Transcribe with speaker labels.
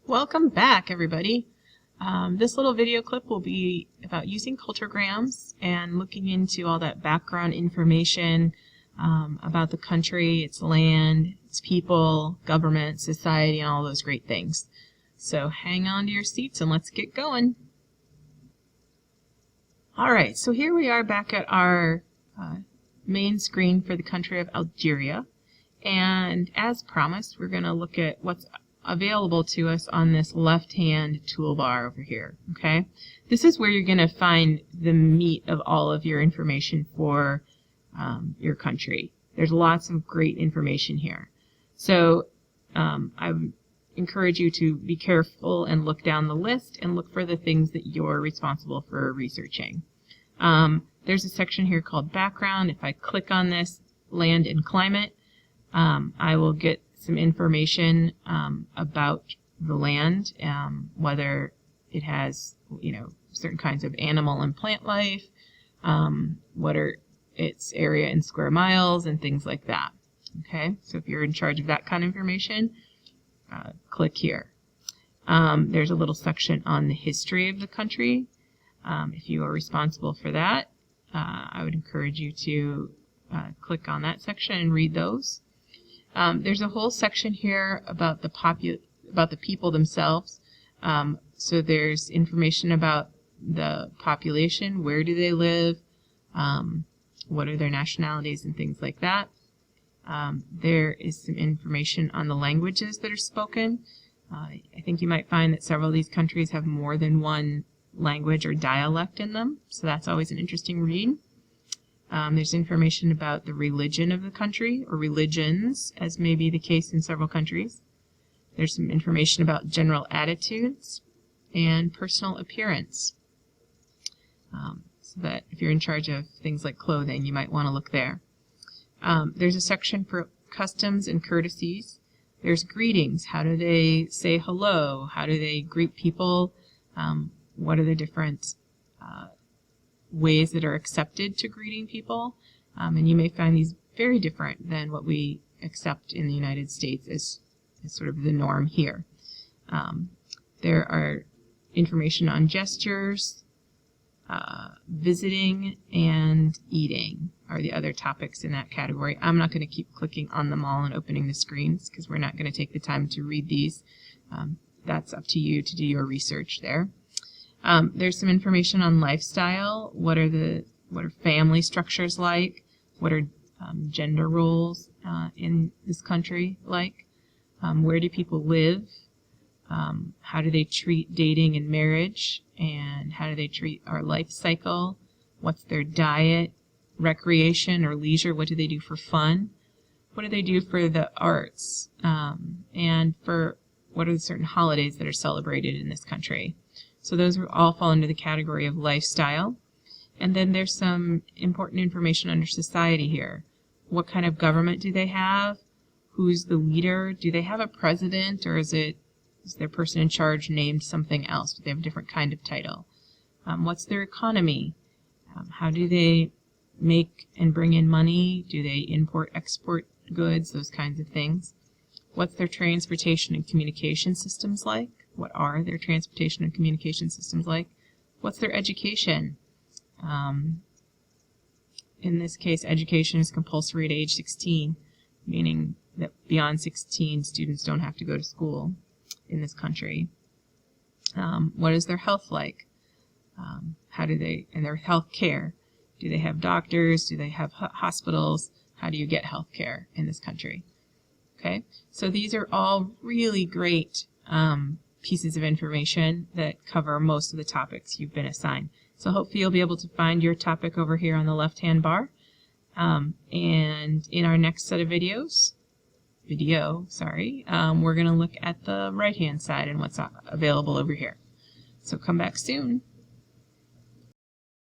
Speaker 1: Welcome back, everybody. This little video clip will be about using culturograms and looking into all that background information about the country, its land, its people, government, society, and all those great things. So hang on to your seats and let's get going. Alright, so here we are back at our main screen for the country of Algeria. And as promised, we're going to look at what's available to us on this left-hand toolbar over here. Okay, this is where you're going to find the meat of all of your information for your country. There's lots of great information here. So I would encourage you to be careful and look down the list and look for the things that you're responsible for researching. There's a section here called background. If I click on this, land and climate, I will get some information about the land, whether it has, certain kinds of animal and plant life, what are its area in square miles, and things like that. Okay, so if you're in charge of that kind of information, click here. There's a little section on the history of the country. If you are responsible for that, I would encourage you to click on that section and read those. There's a whole section here about the people themselves. So there's information about the population, where do they live, what are their nationalities, and things like that. There is some information on the languages that are spoken. I think you might find that several of these countries have more than one language or dialect in them, so that's always an interesting read. There's information about the religion of the country, or religions, as may be the case in several countries. There's some information about general attitudes and personal appearance. So that if you're in charge of things like clothing, you might want to look there. There's a section for customs and courtesies. There's greetings. How do they say hello? How do they greet people? What are the different ways that are accepted to greeting people, and you may find these very different than what we accept in the United States as sort of the norm here. There are information on gestures, visiting, and eating are the other topics in that category. I'm not going to keep clicking on them all and opening the screens because we're not going to take the time to read these. That's up to you to do your research there. There's some information on lifestyle. What are family structures like? What are gender roles in this country like? Where do people live? How do they treat dating and marriage? And how do they treat our life cycle? What's their diet, recreation, or leisure? What do they do for fun? What do they do for the arts? And for what are the certain holidays that are celebrated in this country? So those all fall into the category of lifestyle. And then there's some important information under society here. What kind of government do they have? Who's the leader? Do they have a president, or is their person in charge named something else? Do they have a different kind of title? What's their economy? How do they make and bring in money? Do they import, export goods? Those kinds of things. What's their transportation and communication systems like? What are their transportation and communication systems like? What's their education? In this case, education is compulsory at age 16, meaning that beyond 16, students don't have to go to school in this country. What is their health like? And their health care? Do they have doctors? Do they have hospitals? How do you get health care in this country? Okay, so these are all really great pieces of information that cover most of the topics you've been assigned. So hopefully you'll be able to find your topic over here on the left-hand bar. And in our next set of videos, we're going to look at the right-hand side and what's available over here. So come back soon.